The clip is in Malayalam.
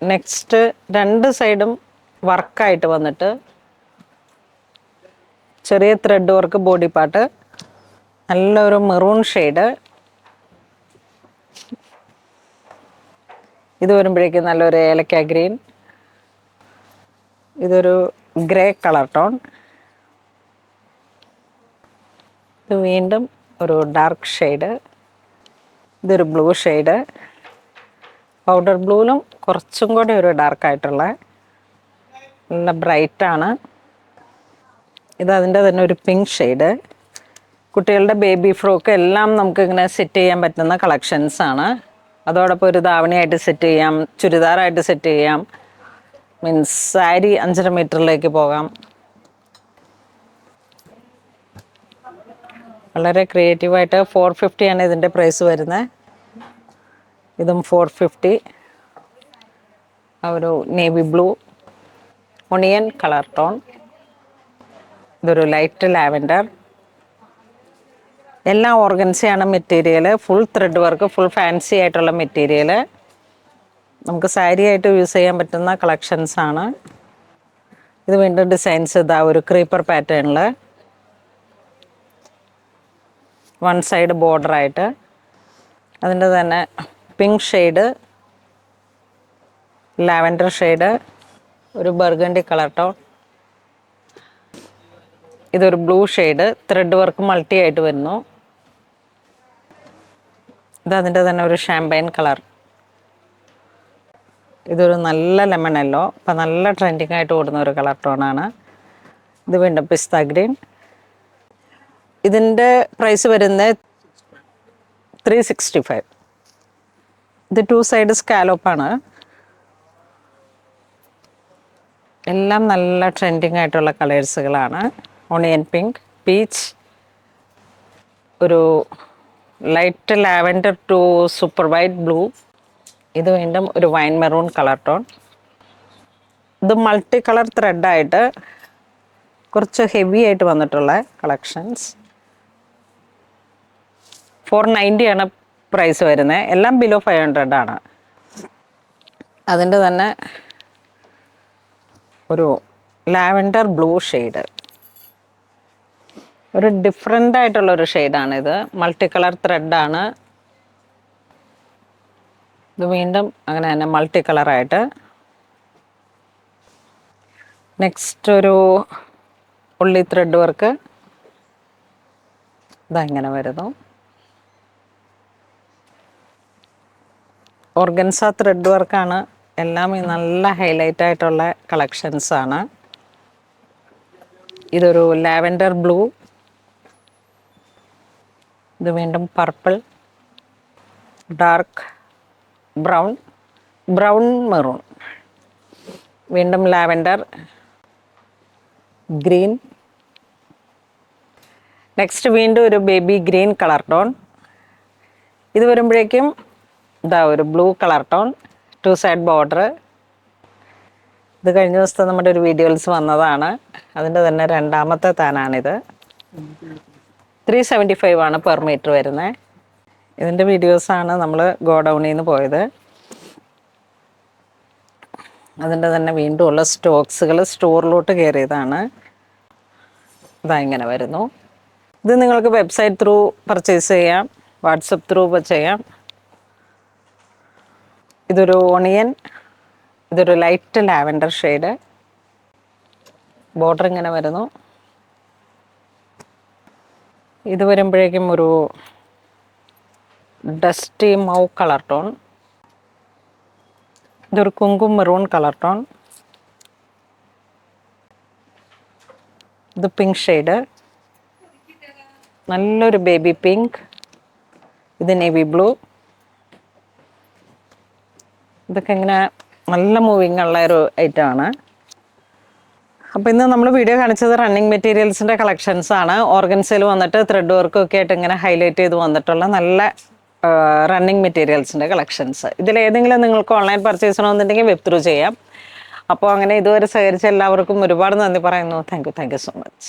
നെക്സ്റ്റ് രണ്ട് സൈഡും വർക്കായിട്ട് വന്നിട്ട് ചെറിയ ത്രെഡ് വർക്ക് ബോഡി പാർട്ട്, നല്ലൊരു മെറൂൺ ഷെയ്ഡ്. ഇത് വരുമ്പോഴേക്കും നല്ലൊരു ഏലക്ക ഗ്രീൻ. ഇതൊരു ഗ്രേ കളർ ടോൺ. ഇത് വീണ്ടും ഒരു ഡാർക്ക് ഷെയ്ഡ്. ഇതൊരു ബ്ലൂ ഷെയ്ഡ്. പൗഡർ ബ്ലൂവിലും കുറച്ചും കൂടി ഒരു ഡാർക്കായിട്ടുള്ള നല്ല ബ്രൈറ്റാണ്. ഇത് അതിൻ്റെ തന്നെ ഒരു പിങ്ക് ഷെയ്ഡ്. കുട്ടികളുടെ ബേബി ഫ്രോക്ക് എല്ലാം നമുക്കിങ്ങനെ സെറ്റ് ചെയ്യാൻ പറ്റുന്ന കളക്ഷൻസാണ്. അതോടൊപ്പം ഒരു ധാവണിയായിട്ട് സെറ്റ് ചെയ്യാം, ചുരിദാറായിട്ട് സെറ്റ് ചെയ്യാം, മീൻസ് സാരി 5.5 മീറ്ററിലേക്ക് പോകാം. വളരെ ക്രിയേറ്റീവായിട്ട് 450 ആണ് ഇതിൻ്റെ പ്രൈസ് വരുന്നത്. ഇതും 450. ഒരു navy blue onion colour tone. ഇതൊരു ലൈറ്റ് ലാവൻഡർ. എല്ലാം ഓർഗൻസയാണ് material. Full thread work, full fancy ആയിട്ടുള്ള മെറ്റീരിയൽ. നമുക്ക് സാരി ആയിട്ട് യൂസ് ചെയ്യാൻ പറ്റുന്ന കളക്ഷൻസാണ്. ഇത് വീണ്ടും ഡിസൈൻസ് ഇതാ ഒരു ക്രീപ്പർ പാറ്റേണിൽ വൺ സൈഡ് ബോർഡറായിട്ട്. അതിൻ്റെ തന്നെ പിങ്ക് ഷെയ്ഡ്, ലാവൻഡർ ഷെയ്ഡ്, ഒരു ബർഗണ്ടി കളർ ടോൺ. ഇതൊരു blue shade, thread work multi ആയിട്ട് വരുന്നു. ഇതതിൻ്റെ തന്നെ ഒരു ഷാമ്പൈൻ കളർ. ഇതൊരു നല്ല ലെമൺ യെല്ലോ, അപ്പം നല്ല ട്രെൻഡിങ് ആയിട്ട് ഓടുന്ന ഒരു കളർ ടോണാണ്. ഇത് വീണ്ടും പിസ്ത ഗ്രീൻ. ഇതിൻ്റെ പ്രൈസ് വരുന്നത് 365. ഇത് 2 സൈഡ് സ്കാലോപ്പാണ്. എല്ലാം നല്ല ട്രെൻഡിങ് ആയിട്ടുള്ള കളേഴ്സുകളാണ്. ഓണിയൻ പിങ്ക്, പീച്ച്, ഒരു light lavender to super white blue. ഇത് വീണ്ടും ഒരു വൈൻ മെറൂൺ കളർ ടോൺ. ഇത് മൾട്ടി കളർ ത്രെഡായിട്ട് കുറച്ച് ഹെവി ആയിട്ട് വന്നിട്ടുള്ള കളക്ഷൻസ്. 490 ആണ് പ്രൈസ് വരുന്നത്. എല്ലാം ബിലോ 500 ആണ്. അതിൻ്റെ തന്നെ ഒരു ലാവൻഡർ ബ്ലൂ ഷെയ്ഡ്, ഒരു ഡിഫറെൻ്റ് ആയിട്ടുള്ളൊരു ഷെയ്ഡാണിത്. Multi colour ത്രെഡാണ്. ഇത് വീണ്ടും അങ്ങനെ തന്നെ മൾട്ടി കളറായിട്ട്. നെക്സ്റ്റ് ഒരു ഉള്ളി ത്രെഡ് വർക്ക്. ഇതങ്ങനെ വരുന്നു. ഓർഗൻസ ത്രെഡ് വർക്കാണ്. എല്ലാം നല്ല ഹൈലൈറ്റ് ആയിട്ടുള്ള കളക്ഷൻസാണ്. ഇതൊരു ലാവൻഡർ ബ്ലൂ. ഇത് വീണ്ടും purple, dark brown, brown maroon, വീണ്ടും ലാവൻഡർ ഗ്രീൻ. നെക്സ്റ്റ് വീണ്ടും ഒരു ബേബി ഗ്രീൻ കളർ ടോൺ. ഇത് വരുമ്പോഴേക്കും ഇതാ ഒരു blue colour tone, 2 side border. ഇത് കഴിഞ്ഞ ദിവസത്തെ നമ്മുടെ ഒരു വീഡിയോസ് വന്നതാണ്. അതിൻ്റെ തന്നെ രണ്ടാമത്തെ താനാണിത്. 375 ആണ് പെർ മീറ്റർ വരുന്നത്. ഇതിൻ്റെ വീഡിയോസാണ് നമ്മൾ ഗോഡൗണിൽ നിന്ന് പോയത്. അതിൻ്റെ തന്നെ വീണ്ടും ഉള്ള സ്റ്റോക്സുകൾ സ്റ്റോറിലോട്ട് കയറിയതാണ്. ഇതാ ഇങ്ങനെ വരുന്നു. ഇത് നിങ്ങൾക്ക് വെബ്സൈറ്റ് ത്രൂ പർച്ചേസ് ചെയ്യാം, വാട്സപ്പ് ത്രൂ ചെയ്യാം. ഇതൊരു ഓണിയൻ, ഇതൊരു ലൈറ്റ് ലാവൻഡർ ഷെയ്ഡ്. ബോർഡർ ഇങ്ങനെ വരുന്നു. ഇത് വരുമ്പോഴേക്കും ഒരു ഡസ്റ്റി മൗ കളർ ടോൺ. ഇതൊരു കുങ്കും മെറൂൺ കളർ ടോൺ. ഇത് പിങ്ക് ഷെയ്ഡ്, നല്ലൊരു ബേബി പിങ്ക്. ഇത് നേവി ബ്ലൂ. ഇതൊക്കെ ഇങ്ങനെ നല്ല മൂവിങ് ഉള്ള ഒരു ഐറ്റമാണ്. അപ്പോൾ ഇന്ന് നമ്മൾ വീഡിയോ കാണിച്ചത് റണ്ണിങ് മെറ്റീരിയൽസിൻ്റെ കളക്ഷൻസാണ്. ഓർഗൻസയിൽ വന്നിട്ട് ത്രെഡ് വർക്കും ഒക്കെ ആയിട്ട് ഇങ്ങനെ ഹൈലൈറ്റ് ചെയ്ത് വന്നിട്ടുള്ള നല്ല റണ്ണിങ് മെറ്റീരിയൽസിൻ്റെ കളക്ഷൻസ്. ഇതിലേതെങ്കിലും നിങ്ങൾക്ക് ഓൺലൈൻ പർച്ചേസ് ചെയ്യണമെന്നുണ്ടെങ്കിൽ വെബ് ത്രൂ ചെയ്യാം. അപ്പോൾ അങ്ങനെ ഇതുവരെ സഹകരിച്ച എല്ലാവർക്കും ഒരുപാട് നന്ദി പറയുന്നു. Thank you so much.